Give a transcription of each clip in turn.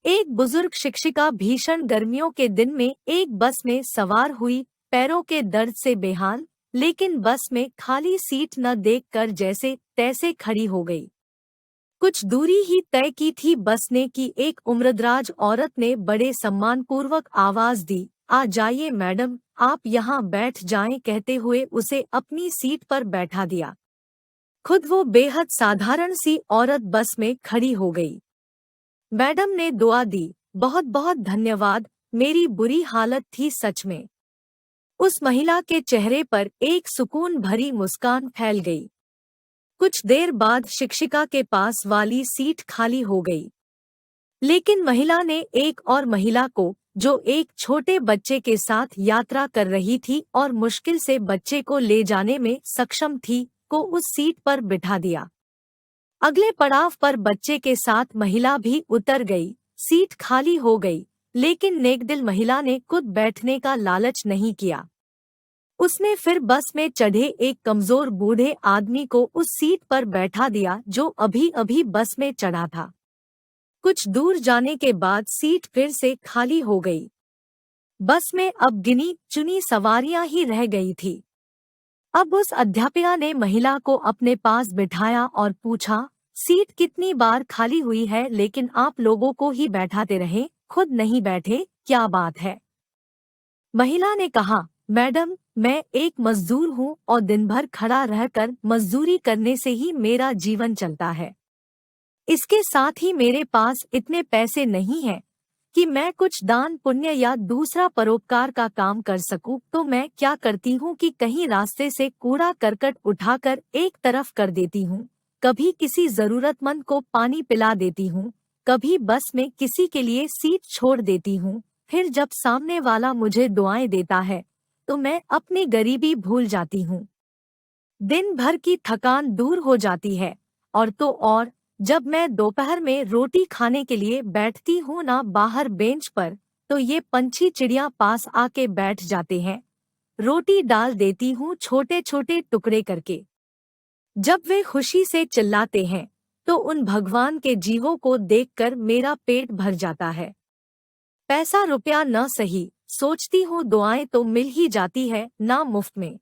एक बुजुर्ग शिक्षिका भीषण गर्मियों के दिन में एक बस में सवार हुई, पैरों के दर्द से बेहाल, लेकिन बस में खाली सीट न देखकर जैसे तैसे खड़ी हो गई। कुछ दूरी ही तय की थी बस ने कि एक उम्रदराज औरत ने बड़े सम्मानपूर्वक आवाज दी, आ जाइए मैडम, आप यहाँ बैठ जाएं, कहते हुए उसे अपनी सीट पर बैठा दिया। खुद वो बेहद साधारण सी औरत बस में खड़ी हो गई। मैडम ने दुआ दी, बहुत बहुत धन्यवाद, मेरी बुरी हालत थी सच में। उस महिला के चेहरे पर एक सुकून भरी मुस्कान फैल गई। कुछ देर बाद शिक्षिका के पास वाली सीट खाली हो गई, लेकिन महिला ने एक और महिला को, जो एक छोटे बच्चे के साथ यात्रा कर रही थी और मुश्किल से बच्चे को ले जाने में सक्षम थी, को उस सीट पर बिठा दिया। अगले पड़ाव पर बच्चे के साथ महिला भी उतर गई, सीट खाली हो गई, लेकिन नेकदिल महिला ने खुद बैठने का लालच नहीं किया। उसने फिर बस में चढ़े एक कमजोर बूढ़े आदमी को उस सीट पर बैठा दिया जो अभी अभी बस में चढ़ा था। कुछ दूर जाने के बाद सीट फिर से खाली हो गई। बस में अब गिनी चुनी सवारियां ही रह गई थी। अब उस अध्यापिका ने महिला को अपने पास बिठाया और पूछा, सीट कितनी बार खाली हुई है लेकिन आप लोगों को ही बैठाते रहे, खुद नहीं बैठे, क्या बात है? महिला ने कहा, मैडम, मैं एक मजदूर हूँ और दिन भर खड़ा रहकर मजदूरी करने से ही मेरा जीवन चलता है। इसके साथ ही मेरे पास इतने पैसे नहीं हैं कि मैं कुछ दान पुण्य या दूसरा परोपकार का काम कर सकूं, तो मैं क्या करती हूँ कि कहीं रास्ते से कूड़ा करकट उठाकर एक तरफ कर देती हूँ, कभी किसी जरूरतमंद को पानी पिला देती हूँ, कभी बस में किसी के लिए सीट छोड़ देती हूँ। फिर जब सामने वाला मुझे दुआएं देता है तो मैं अपनी गरीबी भूल जाती हूँ। दिन भर की थकान दूर हो जाती है। और तो और, जब मैं दोपहर में रोटी खाने के लिए बैठती हूँ ना बाहर बेंच पर, तो ये पंछी चिड़िया पास आके बैठ जाते हैं, रोटी डाल देती हूँ छोटे छोटे टुकड़े करके। जब वे खुशी से चिल्लाते हैं तो उन भगवान के जीवों को देखकर मेरा पेट भर जाता है। पैसा रुपया न सही, सोचती हूँ दुआएं तो मिल ही जाती है ना मुफ्त में।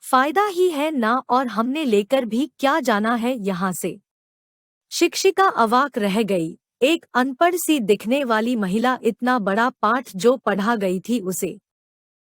फायदा ही है ना, और हमने लेकर भी क्या जाना है यहाँ से। शिक्षिका अवाक रह गई। एक अनपढ़ सी दिखने वाली महिला इतना बड़ा पाठ जो पढ़ा गई थी उसे